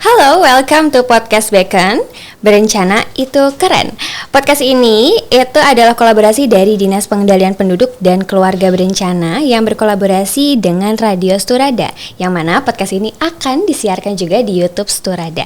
Halo, welcome to Podcast Bacon. Berencana itu keren. Podcast ini itu adalah kolaborasi dari Dinas Pengendalian Penduduk dan Keluarga Berencana yang berkolaborasi dengan Radio Sturada, yang mana podcast ini akan disiarkan juga di YouTube Sturada.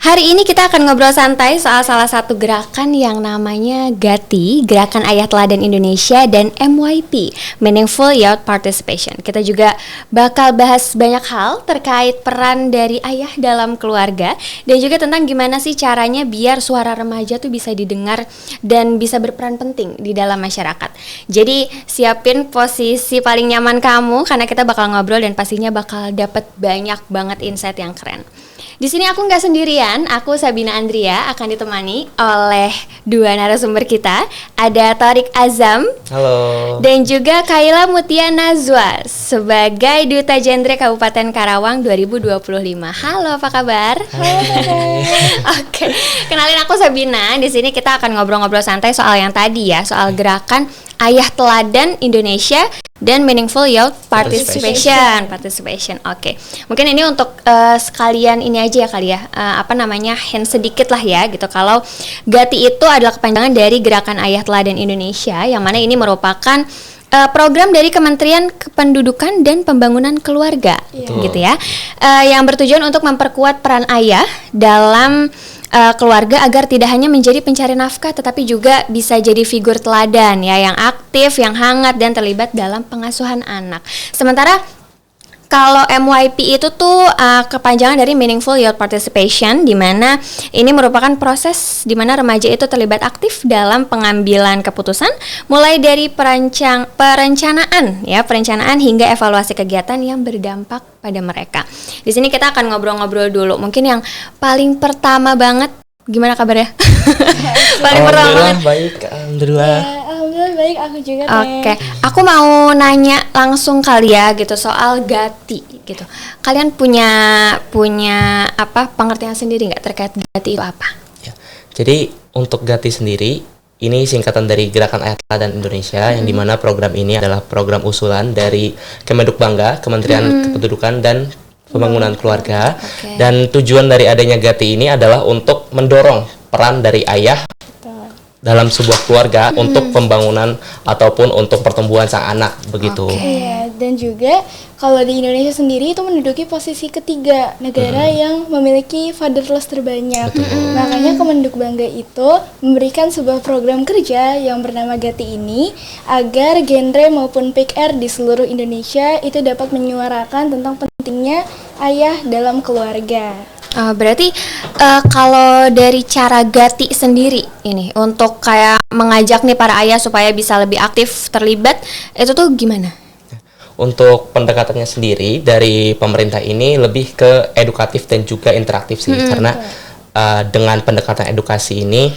Hari ini kita akan ngobrol santai soal salah satu gerakan yang namanya GATI, Gerakan Ayah Teladan Indonesia, dan MYP, Meaningful Youth Participation. Kita juga bakal bahas banyak hal terkait peran dari ayah dalam keluarga, dan juga tentang gimana sih caranya biar suara remaja tuh bisa didengar dan bisa berperan penting di dalam masyarakat. Jadi siapin posisi paling nyaman kamu, karena kita bakal ngobrol dan pastinya bakal dapet banyak banget insight yang keren. Di sini aku nggak sendirian, aku Sabina Andria akan ditemani oleh dua narasumber kita. Ada Tariq Azam. Halo. Dan juga Kaila Mutia Nazwa sebagai Duta Genre Kabupaten Karawang 2025. Halo, apa kabar? Halo. Oke, kenalin aku Sabina. Di sini kita akan ngobrol-ngobrol santai soal yang tadi ya, soal gerakan Ayah Teladan Indonesia dan Meaningful Youth Participation. Oke. Mungkin ini untuk sekalian ini aja ya kali ya. Hint sedikit lah ya gitu. Kalau GATI itu adalah kepanjangan dari Gerakan Ayah Teladan Indonesia, yang mana ini merupakan program dari Kementerian Kependudukan dan Pembangunan Keluarga, gitu ya. Yang bertujuan untuk memperkuat peran ayah dalam keluarga agar tidak hanya menjadi pencari nafkah, tetapi juga bisa jadi figur teladan ya, yang aktif, yang hangat dan terlibat dalam pengasuhan anak. Sementara kalau MYP itu tuh kepanjangan dari Meaningful Youth Participation, di mana ini merupakan proses di mana remaja itu terlibat aktif dalam pengambilan keputusan, mulai dari perencanaan hingga evaluasi kegiatan yang berdampak pada mereka. Di sini kita akan ngobrol-ngobrol dulu. Mungkin yang paling pertama banget, gimana kabarnya? Paling pertama banget. Baik, alhamdulillah. Alhamdulillah baik, aku juga. Oke, aku mau nanya langsung kali ya gitu soal GATI gitu. Kalian punya apa pengertian sendiri nggak terkait GATI itu apa? Ya. Jadi untuk GATI sendiri ini singkatan dari Gerakan Ayah Teladan Indonesia, yang dimana program ini adalah program usulan dari Kemendukbangga, Kementerian Kependudukan dan Pembangunan Keluarga. Dan tujuan dari adanya GATI ini adalah untuk mendorong peran dari ayah dalam sebuah keluarga untuk pembangunan ataupun untuk pertumbuhan sang anak, begitu. Iya, dan juga kalau di Indonesia sendiri itu menduduki posisi ketiga negara yang memiliki fatherless terbanyak. Makanya Kemendukbangga itu memberikan sebuah program kerja yang bernama GATI ini agar genre maupun PIKR di seluruh Indonesia itu dapat menyuarakan tentang pentingnya ayah dalam keluarga. Berarti kalau dari cara GATI sendiri ini untuk kayak mengajak nih para ayah supaya bisa lebih aktif terlibat, itu tuh gimana? Untuk pendekatannya sendiri dari pemerintah ini lebih ke edukatif dan juga interaktif sih, karena dengan pendekatan edukasi ini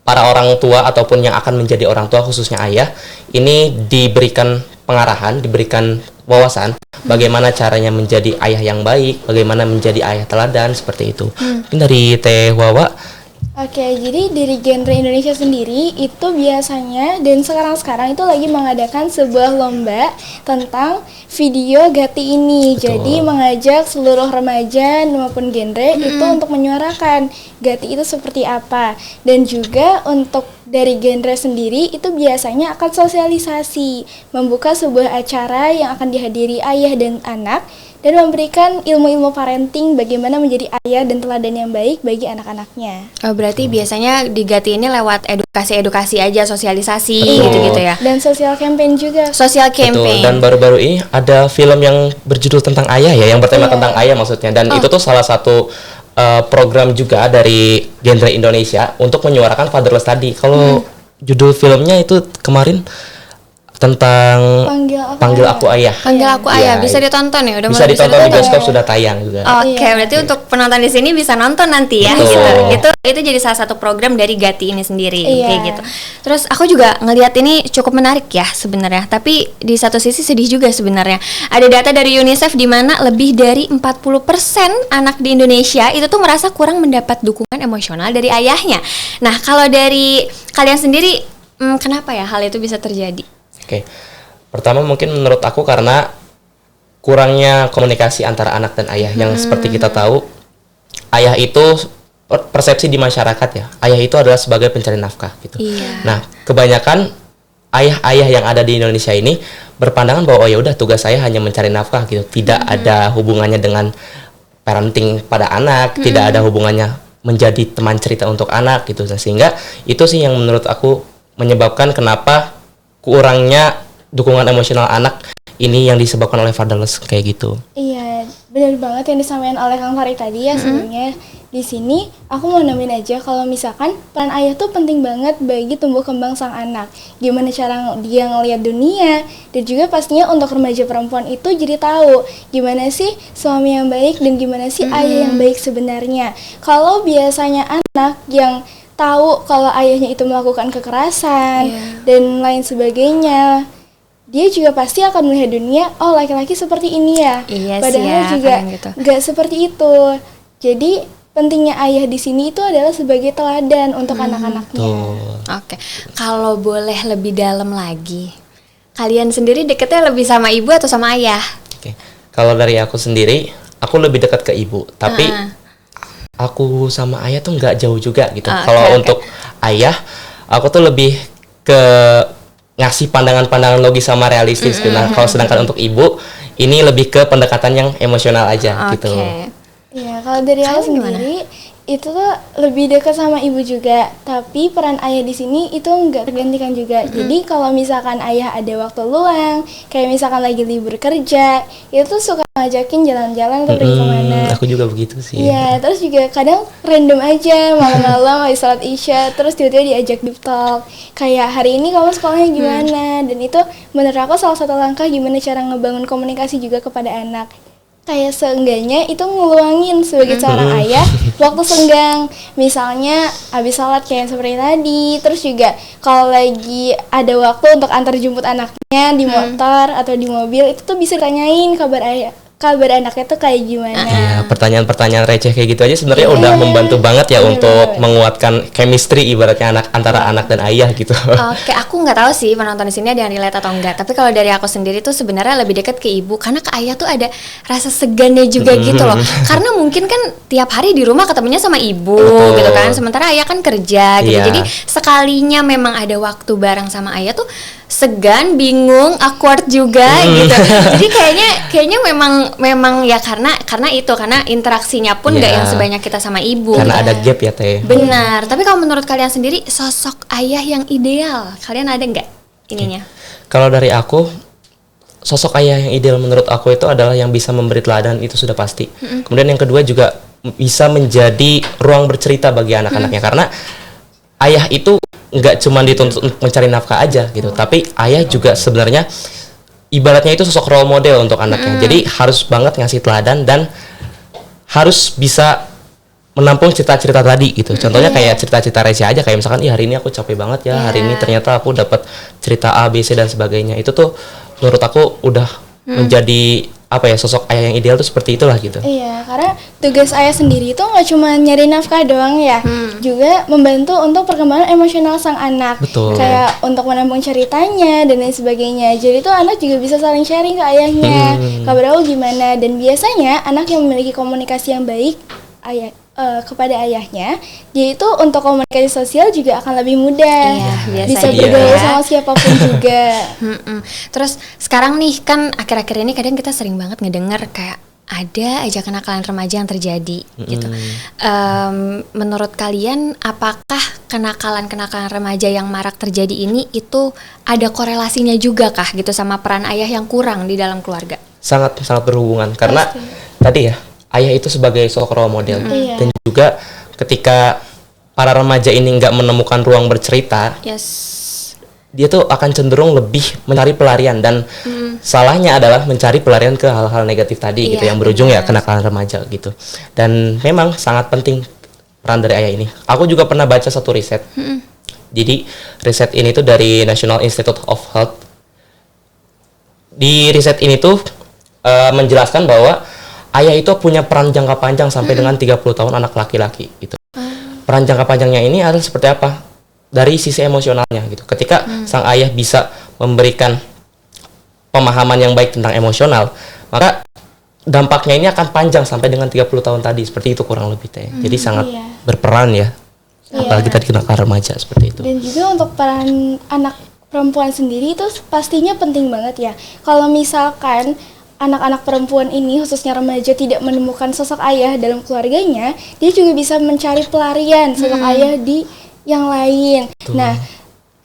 para orang tua ataupun yang akan menjadi orang tua, khususnya ayah, ini diberikan pengarahan, diberikan wawasan bagaimana caranya menjadi ayah yang baik, bagaimana menjadi ayah teladan, seperti itu. Mungkin dari Teh Wawa. Oke, jadi dari genre Indonesia sendiri itu biasanya dan sekarang itu lagi mengadakan sebuah lomba tentang video GATI ini. Betul. Jadi mengajak seluruh remaja maupun genre itu untuk menyuarakan GATI itu seperti apa. Dan juga untuk dari genre sendiri itu biasanya akan sosialisasi, membuka sebuah acara yang akan dihadiri ayah dan anak, dan memberikan ilmu-ilmu parenting bagaimana menjadi ayah dan teladan yang baik bagi anak-anaknya. Berarti biasanya di GATI ini lewat edukasi aja, sosialisasi Betul. gitu ya. Dan social campaign juga. Social campaign. Betul. Dan baru-baru ini ada film yang berjudul tentang ayah ya, yang bertema tentang ayah maksudnya. Dan itu tuh salah satu program juga dari genre Indonesia untuk menyuarakan fatherless tadi. Kalau judul filmnya itu kemarin tentang Panggil Aku Ayah. Panggil Aku Ayah, bisa ditonton ya? Udah bisa mulai ditonton di bioskop, sudah tayang juga. Oke, berarti untuk penonton di sini bisa nonton nanti ya. Gitu. Itu jadi salah satu program dari GATI ini sendiri, kayak gitu. Terus aku juga ngelihat ini cukup menarik ya sebenarnya. Tapi di satu sisi sedih juga sebenarnya. Ada data dari UNICEF di mana lebih dari 40% anak di Indonesia itu tuh merasa kurang mendapat dukungan emosional dari ayahnya. Nah, kalau dari kalian sendiri, kenapa ya hal itu bisa terjadi? Oke. Pertama mungkin menurut aku karena kurangnya komunikasi antara anak dan ayah yang seperti kita tahu, ayah itu persepsi di masyarakat ya, ayah itu adalah sebagai pencari nafkah gitu. Iya. Nah, kebanyakan ayah-ayah yang ada di Indonesia ini berpandangan bahwa oh ya udah tugas saya hanya mencari nafkah gitu, tidak ada hubungannya dengan parenting pada anak, tidak ada hubungannya menjadi teman cerita untuk anak gitu. Sehingga itu sih yang menurut aku menyebabkan kenapa kurangnya dukungan emosional anak ini yang disebabkan oleh fatherless kayak gitu. Iya, benar banget yang disampaikan oleh Kang Fari tadi ya. Sebenarnya di sini aku mau nambahin aja kalau misalkan peran ayah tuh penting banget bagi tumbuh kembang sang anak. Gimana cara dia ngelihat dunia, dan juga pastinya untuk remaja perempuan itu jadi tahu gimana sih suami yang baik dan gimana sih ayah yang baik sebenarnya. Kalau biasanya anak yang tahu kalau ayahnya itu melakukan kekerasan dan lain sebagainya, dia juga pasti akan melihat dunia, oh laki-laki seperti ini ya. Iya Padahal sih ya, juga gitu. nggak seperti itu. Jadi pentingnya ayah di sini itu adalah sebagai teladan untuk anak-anaknya. Oke, kalau boleh lebih dalam lagi, kalian sendiri deketnya lebih sama ibu atau sama ayah? Oke. Kalau dari aku sendiri, aku lebih dekat ke ibu, tapi aku sama ayah tuh nggak jauh juga gitu. Kalau untuk ayah, aku tuh lebih ke ngasih pandangan-pandangan logis sama realistis gitu. Nah, kalau sedangkan untuk ibu, ini lebih ke pendekatan yang emosional aja gitu. Iya, kalau dari aku sendiri itu tuh lebih dekat sama ibu juga, tapi peran ayah di sini itu nggak tergantikan juga. Jadi kalau misalkan ayah ada waktu luang, kayak misalkan lagi libur kerja, itu tuh suka ngajakin jalan-jalan atau pergi kemana. Aku juga begitu sih. Iya, terus juga kadang random aja malam-malam habis salat isya, terus tiba-tiba diajak deep talk. Kayak hari ini kamu sekolahnya gimana? Dan itu menurut aku salah satu langkah gimana cara ngebangun komunikasi juga kepada anak. Kayak seenggaknya itu ngeluangin sebagai seorang ayah waktu senggang, misalnya habis sholat kayak seperti tadi. Terus juga kalau lagi ada waktu untuk antar jemput anaknya di motor atau di mobil, itu tuh bisa tanyain kabar anaknya tuh kayak gimana. Iya, pertanyaan-pertanyaan receh kayak gitu aja sebenarnya udah membantu banget ya untuk menguatkan chemistry ibaratnya antara anak dan ayah gitu. Oke, aku nggak tahu sih penonton di sini ada yang relate atau enggak. Tapi kalau dari aku sendiri tuh sebenarnya lebih dekat ke ibu, karena ke ayah tuh ada rasa segannya juga gitu loh. Karena mungkin kan tiap hari di rumah ketemunya sama ibu gitu kan, sementara ayah kan kerja gitu. Jadi sekalinya memang ada waktu bareng sama ayah tuh segan, bingung, awkward juga gitu. Jadi kayaknya memang ya karena interaksinya pun nggak yang sebanyak kita sama ibu. Karena ada gap ya Teh. Benar. Tapi kalau menurut kalian sendiri sosok ayah yang ideal, kalian ada nggak ininya? Kalau dari aku, sosok ayah yang ideal menurut aku itu adalah yang bisa memberi teladan, itu sudah pasti. Kemudian yang kedua juga bisa menjadi ruang bercerita bagi anak-anaknya, karena ayah itu nggak cuma dituntut untuk mencari nafkah aja gitu, tapi ayah juga sebenarnya ibaratnya itu sosok role model untuk anaknya. Jadi harus banget ngasih teladan dan harus bisa menampung cerita-cerita tadi gitu. Contohnya kayak cerita-cerita receh aja, kayak misalkan hari ini aku capek banget ya, hari ini ternyata aku dapat cerita A, B, C dan sebagainya. Itu tuh menurut aku udah menjadi sosok ayah yang ideal tuh seperti itulah gitu. Iya, karena tugas ayah sendiri itu nggak cuma nyari nafkah doang ya, juga membantu untuk perkembangan emosional sang anak. Betul. Kayak untuk menampung ceritanya dan lain sebagainya. Jadi tuh anak juga bisa saling sharing ke ayahnya, kabar aku gimana. Dan biasanya anak yang memiliki komunikasi yang baik kepada ayahnya, dia itu untuk komunikasi sosial juga akan lebih mudah. Bisa bergaul sama siapapun juga. Terus sekarang nih kan akhir-akhir ini kadang kita sering banget ngedenger kayak ada aja kenakalan remaja yang terjadi gitu. Menurut kalian apakah kenakalan remaja yang marak terjadi ini itu ada korelasinya juga kah gitu sama peran ayah yang kurang di dalam keluarga? Sangat berhubungan, karena tadi ya ayah itu sebagai sosok role model, dan juga ketika para remaja ini nggak menemukan ruang bercerita, dia tuh akan cenderung lebih mencari pelarian, dan salahnya adalah mencari pelarian ke hal-hal negatif tadi gitu, yang berujung ya kenakalan remaja gitu. Dan memang sangat penting peran dari ayah ini. Aku juga pernah baca satu riset. Jadi riset ini tuh dari National Institute of Health. Di riset ini tuh menjelaskan bahwa ayah itu punya peran jangka panjang sampai dengan 30 tahun anak laki-laki gitu. Peran jangka panjangnya ini adalah seperti apa? Dari sisi emosionalnya gitu. Ketika sang ayah bisa memberikan pemahaman yang baik tentang emosional, Maka dampaknya ini akan panjang sampai dengan 30 tahun tadi, seperti itu kurang lebih teh. Jadi sangat berperan ya. Apalagi tadi kena remaja seperti itu. Dan juga untuk peran anak perempuan sendiri itu pastinya penting banget ya. Kalau misalkan anak-anak perempuan ini khususnya remaja tidak menemukan sosok ayah dalam keluarganya, dia juga bisa mencari pelarian sosok ayah di yang lain. Nah,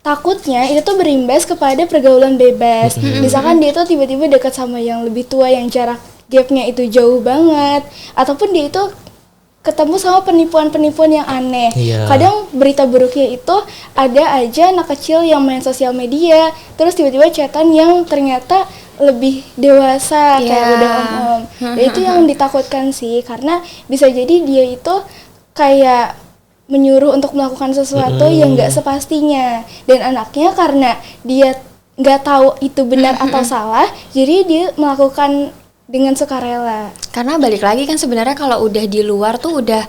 takutnya itu tuh berimbas kepada pergaulan bebas. Misalkan dia tuh tiba-tiba dekat sama yang lebih tua yang jarak gapnya itu jauh banget, ataupun dia itu ketemu sama penipuan-penipuan yang aneh. Kadang berita buruknya itu ada aja anak kecil yang main sosial media, terus tiba-tiba chatan yang ternyata lebih dewasa kayak udah om-om. Dan itu yang ditakutkan sih, karena bisa jadi dia itu kayak menyuruh untuk melakukan sesuatu yang nggak sepastinya, dan anaknya karena dia nggak tahu itu benar atau salah, jadi dia melakukan dengan sukarela. Karena balik lagi kan sebenarnya kalau udah di luar tuh udah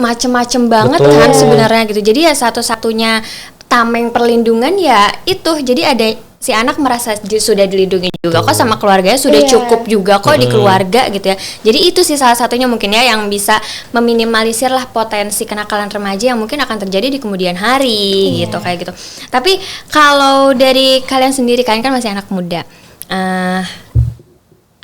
macem-macem banget kan sebenarnya gitu. Jadi ya satu-satunya tameng perlindungan ya itu. Jadi ada si anak merasa sudah dilindungi juga kok sama keluarganya, sudah cukup juga kok di keluarga gitu ya. Jadi itu sih salah satunya mungkin ya yang bisa meminimalisir lah potensi kenakalan remaja yang mungkin akan terjadi di kemudian hari gitu kayak gitu. Tapi kalau dari kalian sendiri, kalian kan masih anak muda,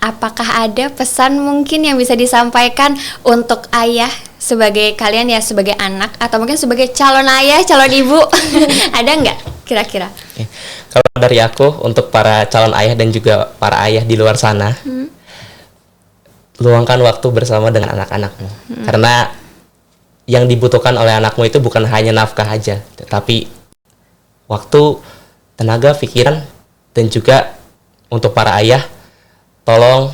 apakah ada pesan mungkin yang bisa disampaikan untuk ayah sebagai kalian ya, sebagai anak atau mungkin sebagai calon ayah, calon ibu? Ada nggak kira-kira? Kalau dari aku untuk para calon ayah dan juga para ayah di luar sana, luangkan waktu bersama dengan anak-anakmu. Karena yang dibutuhkan oleh anakmu itu bukan hanya nafkah aja, tetapi waktu, tenaga, pikiran, dan juga untuk para ayah, tolong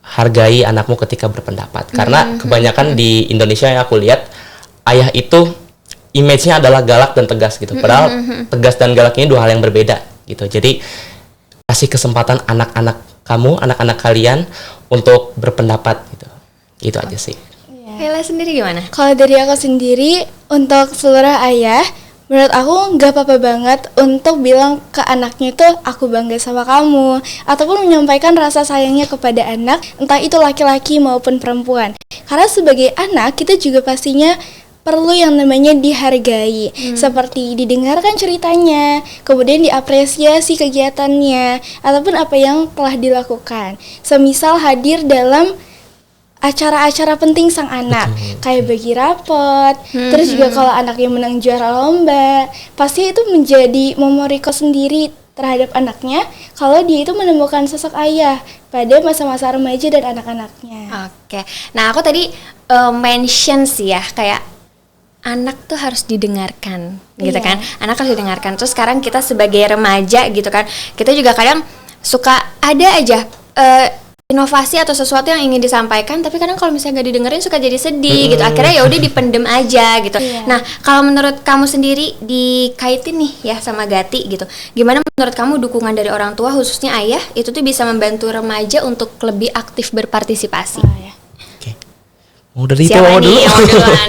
hargai anakmu ketika berpendapat. Karena kebanyakan di Indonesia yang aku lihat, ayah itu image-nya adalah galak dan tegas gitu. Padahal tegas dan galak ini dua hal yang berbeda gitu. Jadi kasih kesempatan anak-anak kamu, anak-anak kalian untuk berpendapat gitu. Itu aja sih. Hela sendiri gimana? Kalau dari aku sendiri, untuk seluruh ayah, menurut aku nggak apa-apa banget untuk bilang ke anaknya itu aku bangga sama kamu, ataupun menyampaikan rasa sayangnya kepada anak, entah itu laki-laki maupun perempuan. Karena sebagai anak kita juga pastinya perlu yang namanya dihargai, seperti didengarkan ceritanya, kemudian diapresiasi kegiatannya, ataupun apa yang telah dilakukan. Semisal hadir dalam acara-acara penting sang anak, kayak bagi rapot, terus juga kalau anaknya menang juara lomba, pasti itu menjadi memori sendiri terhadap anaknya kalau dia itu menemukan sosok ayah pada masa-masa remaja dan anak-anaknya. Oke, nah aku tadi mention sih ya, kayak anak tuh harus didengarkan gitu kan, anak harus didengarkan. Terus sekarang kita sebagai remaja gitu kan, kita juga kadang suka ada aja inovasi atau sesuatu yang ingin disampaikan, tapi kadang kalau misalnya nggak didengerin suka jadi sedih gitu. Akhirnya ya udah dipendem aja gitu. Nah, kalau menurut kamu sendiri dikaitin nih ya sama Gati gitu, gimana menurut kamu dukungan dari orang tua khususnya ayah itu tuh bisa membantu remaja untuk lebih aktif berpartisipasi? Mau dari Tewa dulu?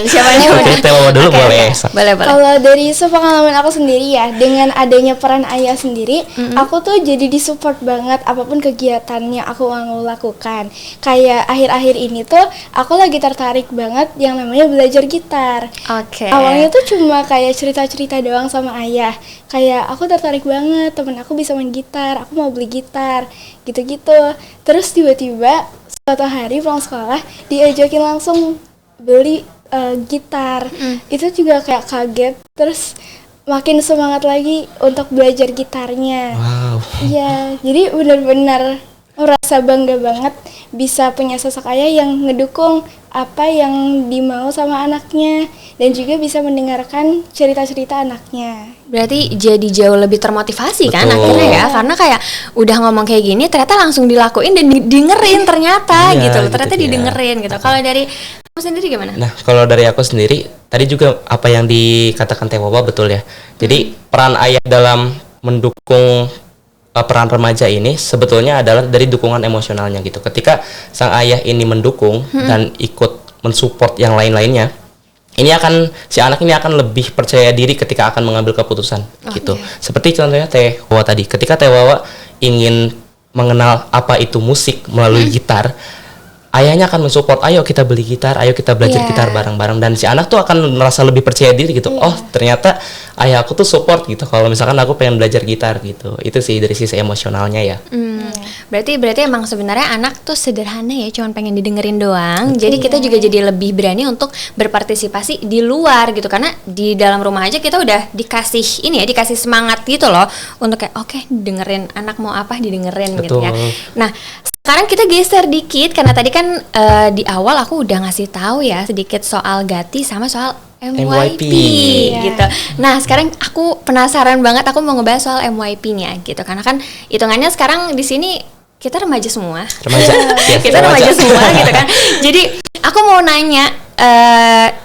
Siapa nih? Oke, Tewa dulu boleh. Boleh. Kalau dari sepengalaman aku sendiri ya, dengan adanya peran ayah sendiri, aku tuh jadi disupport banget apapun kegiatannya aku mau lakukan. Kayak akhir-akhir ini tuh aku lagi tertarik banget yang namanya belajar gitar. Awalnya tuh cuma kayak cerita-cerita doang sama ayah. Kayak aku tertarik banget, temen aku bisa main gitar, aku mau beli gitar, gitu-gitu. Terus tiba-tiba suatu hari pulang sekolah diajakin langsung beli gitar. Itu juga kayak kaget, terus makin semangat lagi untuk belajar gitarnya. Iya, jadi benar-benar merasa bangga banget bisa punya sosok ayah yang ngedukung apa yang dimau sama anaknya dan juga bisa mendengarkan cerita-cerita anaknya. Berarti jadi jauh lebih termotivasi kan akhirnya ya, karena kayak udah ngomong kayak gini ternyata langsung dilakuin dan didengerin ternyata gitu loh, ternyata didengerin gitu. Kalau dari kamu sendiri gimana? Nah, kalau dari aku sendiri tadi juga apa yang dikatakan Teh Wawa betul ya. Jadi peran ayah dalam mendukung peran remaja ini sebetulnya adalah dari dukungan emosionalnya gitu. Ketika sang ayah ini mendukung dan ikut mensupport yang lain-lainnya, ini akan si anak ini akan lebih percaya diri ketika akan mengambil keputusan gitu. Seperti contohnya Teh Wawa tadi, ketika Teh Wawa ingin mengenal apa itu musik melalui gitar, ayahnya akan mensupport, ayo kita beli gitar, ayo kita belajar gitar bareng-bareng, dan si anak tuh akan merasa lebih percaya diri gitu. Oh ternyata ayah aku tuh support gitu kalau misalkan aku pengen belajar gitar gitu. Itu sih dari sisi emosionalnya ya. Berarti emang sebenarnya anak tuh sederhana ya, cuman pengen didengerin doang. Jadi kita juga jadi lebih berani untuk berpartisipasi di luar gitu, karena di dalam rumah aja kita udah dikasih ini ya, dikasih semangat gitu loh untuk kayak oke, dengerin anak mau apa didengerin. Betul. Gitu ya. Nah, sekarang kita geser dikit karena tadi kan di awal aku udah ngasih tahu ya sedikit soal Gati sama soal MYP gitu. Nah, sekarang aku penasaran banget, aku mau ngebahas soal MYP-nya gitu. Karena kan hitungannya sekarang di sini kita remaja semua. Kita remaja semua gitu kan. Jadi, aku mau nanya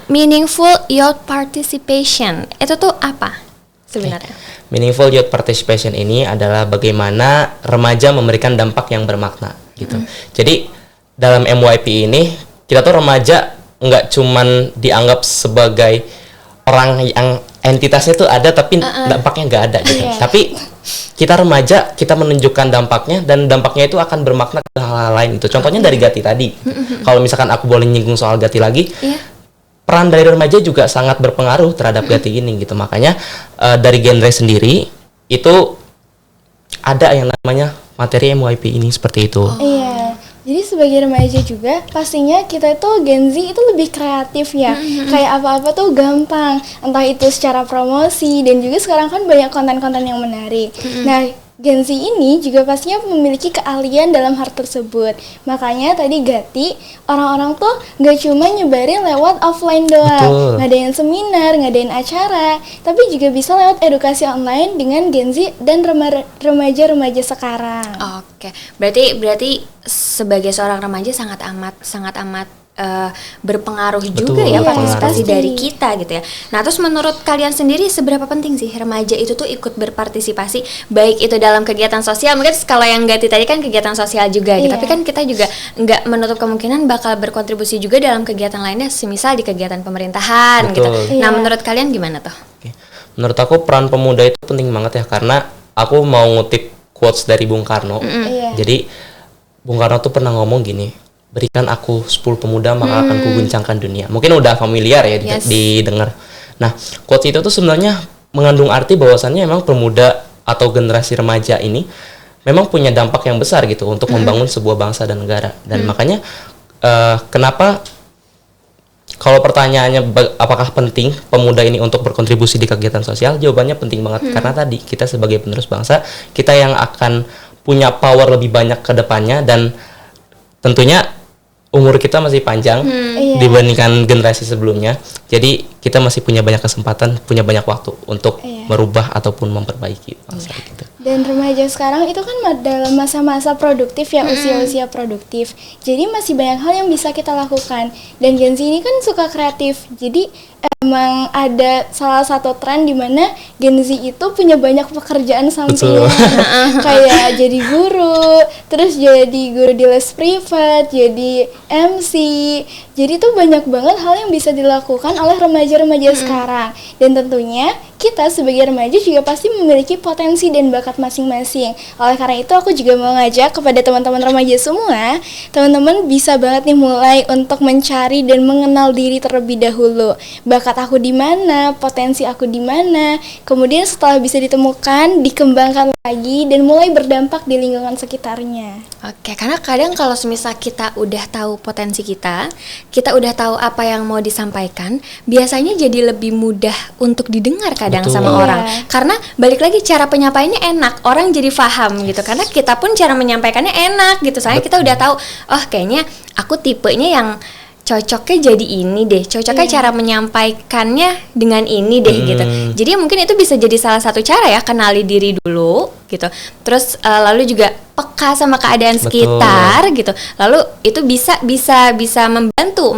meaningful youth participation itu tuh apa sebenarnya? Meaningful youth participation ini adalah bagaimana remaja memberikan dampak yang bermakna gitu. Jadi dalam MYP ini kita tuh remaja nggak cuman dianggap sebagai orang yang entitasnya tuh ada tapi dampaknya nggak ada gitu. Tapi kita remaja, kita menunjukkan dampaknya, dan dampaknya itu akan bermakna ke hal-hal lain itu. Contohnya dari Gati tadi. Kalau misalkan aku boleh nyinggung soal Gati lagi, peran dari remaja juga sangat berpengaruh terhadap Gati ini gitu. Makanya dari genre sendiri itu ada yang namanya materi MYP ini seperti itu. Iya. Jadi sebagai remaja juga pastinya kita itu Gen Z itu lebih kreatif ya. Kayak apa-apa tuh gampang. Entah itu secara promosi, dan juga sekarang kan banyak konten-konten yang menarik. Nah, Gen Z ini juga pastinya memiliki keahlian dalam hal tersebut. Makanya tadi Gati, orang-orang tuh gak cuma nyebarin lewat offline doang, ngadain seminar, ngadain acara, tapi juga bisa lewat edukasi online dengan Gen Z dan remaja-remaja sekarang. Oke, berarti sebagai seorang remaja sangat amat berpengaruh juga ya partisipasi dari kita gitu ya. Nah, terus menurut kalian sendiri seberapa penting sih remaja itu tuh ikut berpartisipasi, baik itu dalam kegiatan sosial, mungkin kalau yang Gati tadi kan kegiatan sosial juga gitu, tapi kan kita juga nggak menutup kemungkinan bakal berkontribusi juga dalam kegiatan lainnya, semisal di kegiatan pemerintahan gitu. Nah, menurut kalian gimana tuh? Menurut aku peran pemuda itu penting banget ya, karena aku mau ngutip quotes dari Bung Karno. Jadi Bung Karno tuh pernah ngomong gini, berikan aku 10 pemuda maka akan kuguncangkan dunia. Mungkin udah familiar ya didengar. Nah, quotes itu tuh sebenarnya mengandung arti bahwasannya memang pemuda atau generasi remaja ini memang punya dampak yang besar gitu untuk membangun sebuah bangsa dan negara. Dan makanya kenapa kalau pertanyaannya apakah penting pemuda ini untuk berkontribusi di kegiatan sosial, jawabannya penting banget. Karena tadi kita sebagai penerus bangsa, kita yang akan punya power lebih banyak ke depannya, dan tentunya umur kita masih panjang dibandingkan generasi sebelumnya. Jadi kita masih punya banyak kesempatan, punya banyak waktu untuk merubah ataupun memperbaiki bangsa gitu. Dan remaja sekarang itu kan dalam masa-masa produktif ya, usia-usia produktif. Jadi masih banyak hal yang bisa kita lakukan. Dan Gen Z ini kan suka kreatif. Jadi emang ada salah satu tren di mana Gen Z itu punya banyak pekerjaan sampingan. Kayak jadi guru, terus jadi guru di les privat, jadi MC. Jadi tuh banyak banget hal yang bisa dilakukan oleh remaja-remaja sekarang. Dan tentunya kita sebagai remaja juga pasti memiliki potensi dan bakat masing-masing. Oleh karena itu aku juga mau ngajak kepada teman-teman remaja semua, teman-teman bisa banget nih mulai untuk mencari dan mengenal diri terlebih dahulu. Bakat aku di mana, potensi aku di mana. Kemudian setelah bisa ditemukan, dikembangkan lagi dan mulai berdampak di lingkungan sekitarnya. Oke, karena kadang kalau semisal kita udah tahu potensi kita udah tahu apa yang mau disampaikan, biasanya jadi lebih mudah untuk didengar kadang sama orang. Karena balik lagi cara penyampaiannya enak, orang jadi paham gitu. Karena kita pun cara menyampaikannya enak gitu. Soalnya kita udah tahu, oh kayaknya aku tipenya yang cocoknya jadi ini deh, cocoknya cara menyampaikannya dengan ini deh gitu. Jadi mungkin itu bisa jadi salah satu cara ya, kenali diri dulu gitu. Terus lalu juga peka sama keadaan sekitar gitu. Lalu itu bisa membantu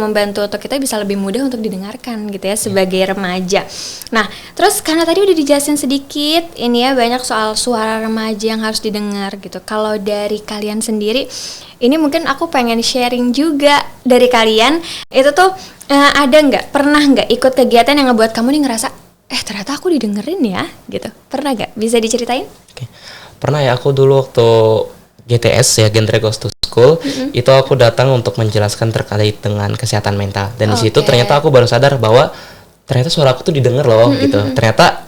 untuk kita bisa lebih mudah untuk didengarkan gitu ya sebagai remaja. Nah, terus karena tadi udah dijelasin sedikit ini ya, banyak soal suara remaja yang harus didengar gitu. Kalau dari kalian sendiri, ini mungkin aku pengen sharing juga dari kalian, itu tuh pernah nggak ikut kegiatan yang ngebuat kamu nih ngerasa ternyata aku didengerin ya gitu? Pernah nggak? Bisa diceritain? Pernah ya, aku dulu waktu GTS ya, Genre Goes to School, itu aku datang untuk menjelaskan terkait dengan kesehatan mental. Dan di situ ternyata aku baru sadar bahwa ternyata suara aku tuh didengar loh gitu. Ternyata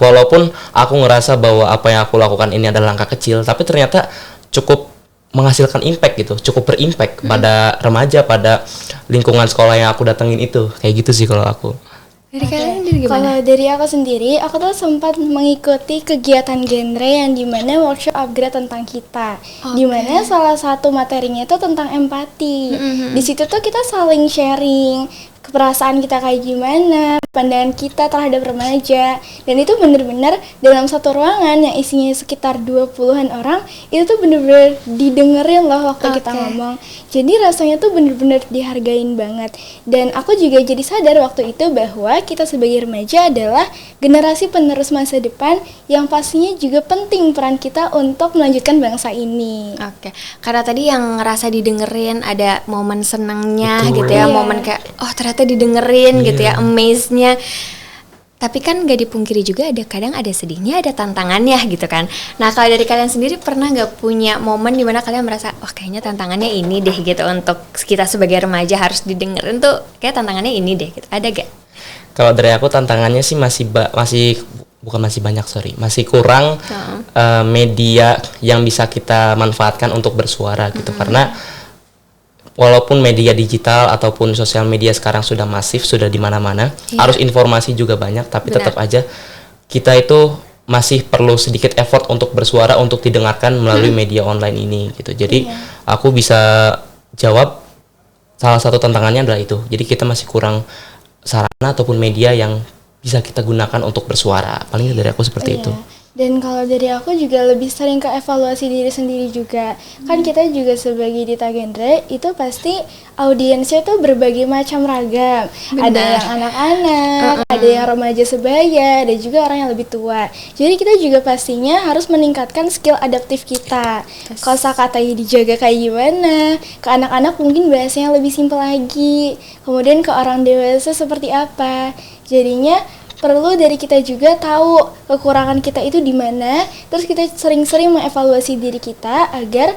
walaupun aku ngerasa bahwa apa yang aku lakukan ini adalah langkah kecil, tapi ternyata cukup menghasilkan impact gitu, cukup berimpact pada remaja, pada lingkungan sekolah yang aku datengin itu. Kayak gitu sih kalau aku. Dari kalian sendiri gimana? Kalau dari aku sendiri, aku tuh sempat mengikuti kegiatan genre yang dimana workshop upgrade tentang kita, dimana salah satu materinya itu tentang empati. Di situ tuh kita saling sharing perasaan kita kayak gimana, pandangan kita terhadap remaja, dan itu bener-bener dalam satu ruangan yang isinya sekitar 20-an orang, itu tuh bener-bener didengerin loh waktu kita ngomong. Jadi rasanya tuh bener-bener dihargain banget. Dan aku juga jadi sadar waktu itu bahwa kita sebagai remaja adalah generasi penerus masa depan yang pastinya juga penting peran kita untuk melanjutkan bangsa ini. Oke, karena tadi yang ngerasa didengerin, ada momen senangnya gitu ya, momen kayak oh ternyata didengerin gitu ya, amaze-nya. Tapi kan gak dipungkiri juga kadang ada sedihnya, ada tantangannya gitu kan. Nah kalau dari kalian sendiri pernah gak punya momen dimana kalian merasa wah kayaknya tantangannya ini deh gitu, untuk kita sebagai remaja harus didengerin tuh kayak tantangannya ini deh gitu, ada gak? Kalau dari aku tantangannya sih masih kurang media yang bisa kita manfaatkan untuk bersuara gitu. Karena walaupun media digital ataupun sosial media sekarang sudah masif, sudah di mana-mana, arus informasi juga banyak, tapi tetap aja kita itu masih perlu sedikit effort untuk bersuara, untuk didengarkan melalui media online ini gitu. Jadi aku bisa jawab salah satu tantangannya adalah itu. Jadi kita masih kurang sarana ataupun media yang bisa kita gunakan untuk bersuara. Paling dari aku seperti itu. Dan kalau dari aku juga lebih sering ke evaluasi diri sendiri juga. Kan kita juga sebagai Duta Genre itu pasti audiensnya tuh berbagai macam ragam. Ada yang anak-anak, ada yang remaja sebaya, ada juga orang yang lebih tua. Jadi kita juga pastinya harus meningkatkan skill adaptif kita. Kosakatanya dijaga kayak gimana, ke anak-anak mungkin bahasanya lebih simpel lagi. Kemudian ke orang dewasa seperti apa. Jadinya perlu dari kita juga tahu kekurangan kita itu di mana, terus kita sering-sering mengevaluasi diri kita agar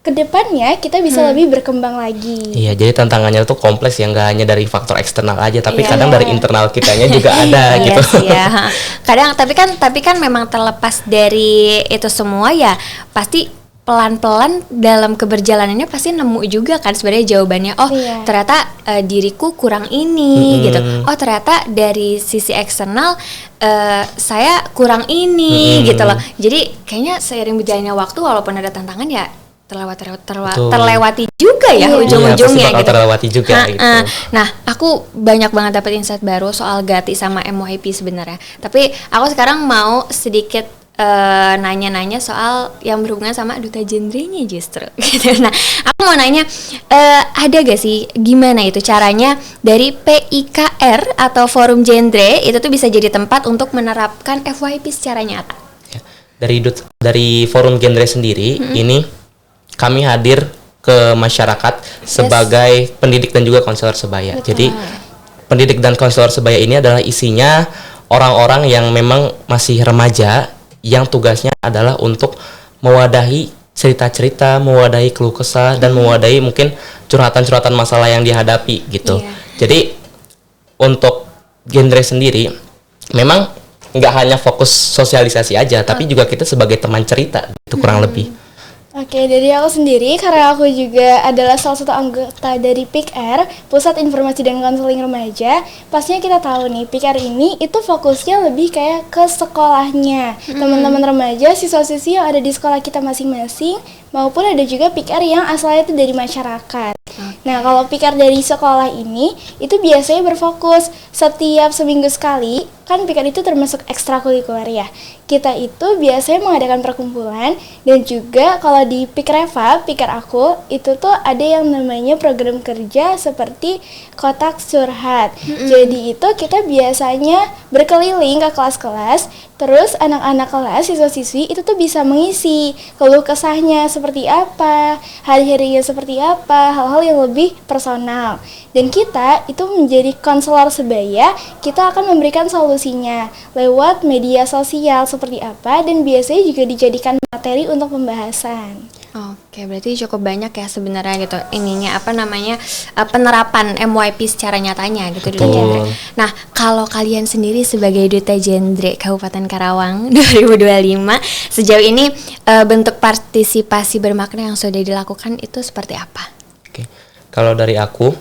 kedepannya kita bisa lebih berkembang lagi. Iya, jadi tantangannya tuh kompleks ya, nggak hanya dari faktor eksternal aja, tapi kadang dari internal kitanya juga ada gitu. Iya, kadang tapi kan memang terlepas dari itu semua ya pasti pelan-pelan dalam keberjalanannya pasti nemu juga kan sebenarnya jawabannya. Oh ternyata diriku kurang ini gitu. Oh ternyata dari sisi eksternal saya kurang ini gitu loh. Jadi kayaknya seiring berjalannya waktu walaupun ada tantangan ya terlewati juga ya ujung-ujungnya gitu. Terlewati juga gitu. Nah, aku banyak banget dapat insight baru soal Gati sama MOIP sebenarnya. Tapi aku sekarang mau sedikit nanya-nanya soal yang berhubungan sama Duta Genrenya justru gitu. Nah, aku mau nanya ada gak sih gimana itu caranya dari PIKR atau Forum Genre itu tuh bisa jadi tempat untuk menerapkan FYP secara nyata? Ya, dari Forum Genre sendiri ini kami hadir ke masyarakat sebagai pendidik dan juga konselor sebaya. Jadi pendidik dan konselor sebaya ini adalah isinya orang-orang yang memang masih remaja, yang tugasnya adalah untuk mewadahi cerita-cerita, mewadahi keluh kesah, dan mewadahi mungkin curhatan-curhatan masalah yang dihadapi gitu. Jadi untuk genre sendiri memang nggak hanya fokus sosialisasi aja, tapi juga kita sebagai teman cerita itu kurang lebih. Oke, dari aku sendiri, karena aku juga adalah salah satu anggota dari PIKR, Pusat Informasi dan Konseling Remaja, pastinya kita tahu nih, PIKR ini itu fokusnya lebih kayak ke sekolahnya. Teman-teman remaja, siswa-siswi yang ada di sekolah kita masing-masing, maupun ada juga PIKR yang asalnya itu dari masyarakat. Nah, kalau PIKR dari sekolah ini, itu biasanya berfokus setiap seminggu sekali, kan PIKR itu termasuk ekstrakurikuler ya. Kita itu biasanya mengadakan perkumpulan, dan juga kalau di PIKREVA, PIKR aku, itu tuh ada yang namanya program kerja seperti kotak curhat. Jadi itu kita biasanya berkeliling ke kelas-kelas, terus anak-anak kelas, siswa-siswi itu tuh bisa mengisi keluh kesahnya seperti apa, hari-harinya seperti apa, hal-hal yang lebih personal. Dan kita itu menjadi konselor sebaya, kita akan memberikan solusinya lewat media sosial seperti apa, dan biasanya juga dijadikan materi untuk pembahasan. Oke, berarti cukup banyak ya sebenarnya gitu ininya apa namanya penerapan MYP secara nyatanya gitu Duta Genre. Nah, kalau kalian sendiri sebagai Duta Genre Kabupaten Karawang 2025 sejauh ini bentuk partisipasi bermakna yang sudah dilakukan itu seperti apa? Oke. Kalau dari aku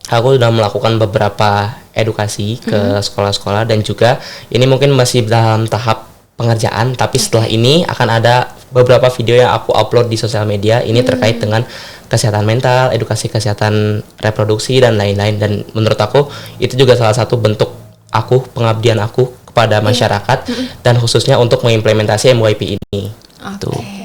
sudah melakukan beberapa edukasi ke sekolah-sekolah dan juga ini mungkin masih dalam tahap pengerjaan, tapi setelah ini akan ada beberapa video yang aku upload di sosial media ini terkait dengan kesehatan mental, edukasi kesehatan reproduksi dan lain-lain, dan menurut aku itu juga salah satu bentuk pengabdian aku kepada masyarakat dan khususnya untuk mengimplementasi MYP ini. Tuh.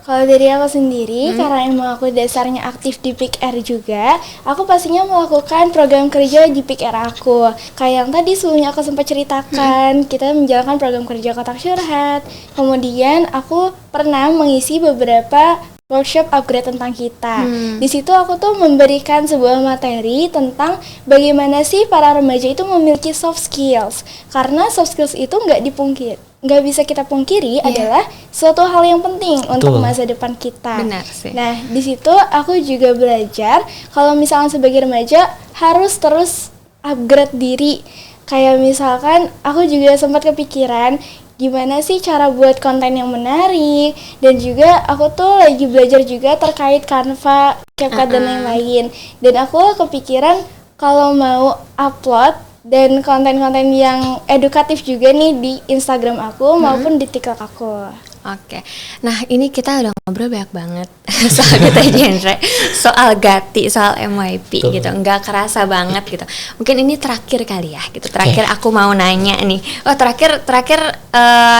Kalau dari aku sendiri, karena emang aku dasarnya aktif di Pick R juga, aku pastinya melakukan program kerja di Pick R aku. Kayak yang tadi sebelumnya aku sempat ceritakan, kita menjalankan program kerja kotak curhat. Kemudian aku pernah mengisi beberapa workshop upgrade tentang kita. Di situ aku tuh memberikan sebuah materi tentang bagaimana sih para remaja itu memiliki soft skills. Karena soft skills itu nggak bisa kita pungkiri adalah suatu hal yang penting untuk masa depan kita. Benar sih. Nah, di situ aku juga belajar kalau misalnya sebagai remaja harus terus upgrade diri. Kayak misalkan aku juga sempat kepikiran gimana sih cara buat konten yang menarik, dan juga aku tuh lagi belajar juga terkait Canva, CapCut dan lain-lain. Dan aku kepikiran kalau mau upload dan konten-konten yang edukatif juga nih di Instagram aku maupun di TikTok aku. Oke, nah ini kita udah ngobrol banyak banget soal Duta Genre, soal Gati, soal MYP gitu, nggak kerasa banget gitu. Mungkin ini terakhir kali ya gitu. Terakhir aku mau nanya nih. Oh terakhir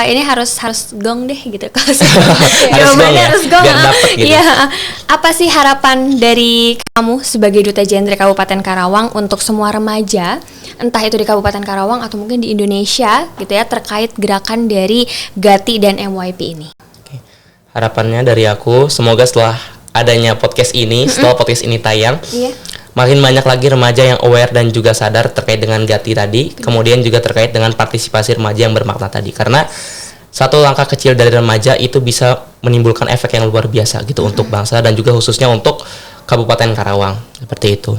ini harus gong deh gitu. Kalau jawabannya harus gong. Biar dapet gitu. Iya. Apa sih harapan dari kamu sebagai Duta Genre Kabupaten Karawang untuk semua remaja, entah itu di Kabupaten Karawang atau mungkin di Indonesia gitu ya, terkait gerakan dari Gati dan MYP ini? Harapannya dari aku, semoga setelah adanya podcast ini, setelah podcast ini tayang, makin banyak lagi remaja yang aware dan juga sadar terkait dengan Gati tadi, kemudian juga terkait dengan partisipasi remaja yang bermakna tadi. Karena satu langkah kecil dari remaja itu bisa menimbulkan efek yang luar biasa gitu untuk bangsa dan juga khususnya untuk Kabupaten Karawang, seperti itu.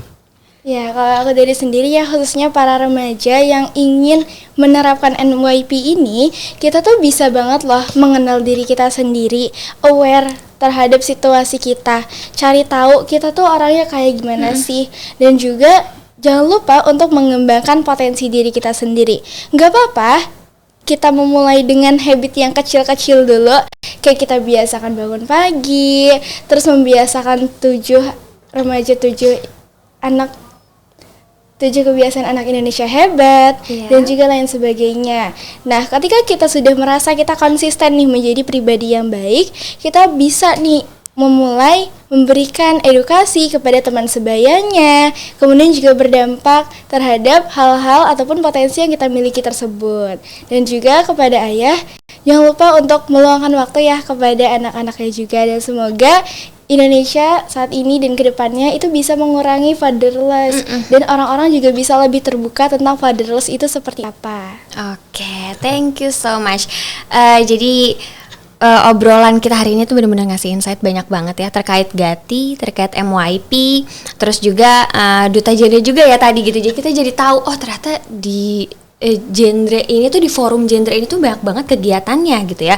Ya, kalau aku dari sendiri ya, khususnya para remaja yang ingin menerapkan MYP ini, kita tuh bisa banget loh mengenal diri kita sendiri, aware terhadap situasi kita, cari tahu kita tuh orangnya kayak gimana sih, dan juga jangan lupa untuk mengembangkan potensi diri kita sendiri. Nggak apa-apa kita memulai dengan habit yang kecil-kecil dulu, kayak kita biasakan bangun pagi, terus membiasakan 7 kebiasaan anak Indonesia hebat, dan juga lain sebagainya. Nah, ketika kita sudah merasa kita konsisten nih menjadi pribadi yang baik, kita bisa nih memulai memberikan edukasi kepada teman sebayanya, kemudian juga berdampak terhadap hal-hal ataupun potensi yang kita miliki tersebut. Dan juga kepada ayah, jangan lupa untuk meluangkan waktu ya kepada anak-anaknya juga, dan semoga Indonesia saat ini dan kedepannya itu bisa mengurangi fatherless, dan orang-orang juga bisa lebih terbuka tentang fatherless itu seperti apa. Oke, thank you so much. Jadi obrolan kita hari ini tuh benar-benar ngasih insight banyak banget ya terkait Gati, terkait MYP, terus juga Duta Genre juga ya tadi gitu. Jadi kita jadi tahu, oh ternyata di genre ini tuh, di forum genre ini tuh banyak banget kegiatannya gitu ya.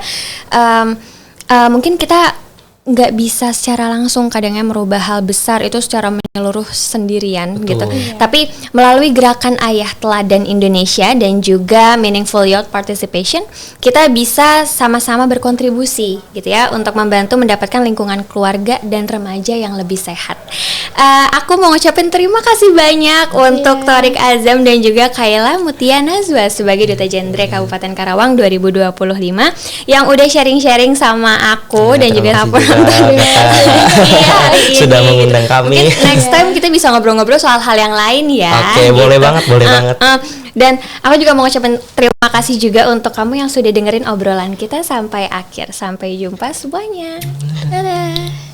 Mungkin kita nggak bisa secara langsung kadangnya merubah hal besar itu secara menyeluruh sendirian. Betul. Gitu. Tapi melalui gerakan Ayah Teladan Indonesia dan juga Meaningful Youth Participation, kita bisa sama-sama berkontribusi gitu ya untuk membantu mendapatkan lingkungan keluarga dan remaja yang lebih sehat. Aku mau ngucapin terima kasih banyak untuk Thorik Azam dan juga Kayla Mutia Nazwa sebagai Duta Genre Kabupaten Karawang 2025 yang udah sharing-sharing sama aku dan juga aku sudah mengundang kami. Mungkin next time kita bisa ngobrol-ngobrol soal hal yang lain ya. Oke, boleh banget. Dan aku juga mau ngucapin terima kasih juga untuk kamu yang sudah dengerin obrolan kita sampai akhir. Sampai jumpa semuanya. Dadah.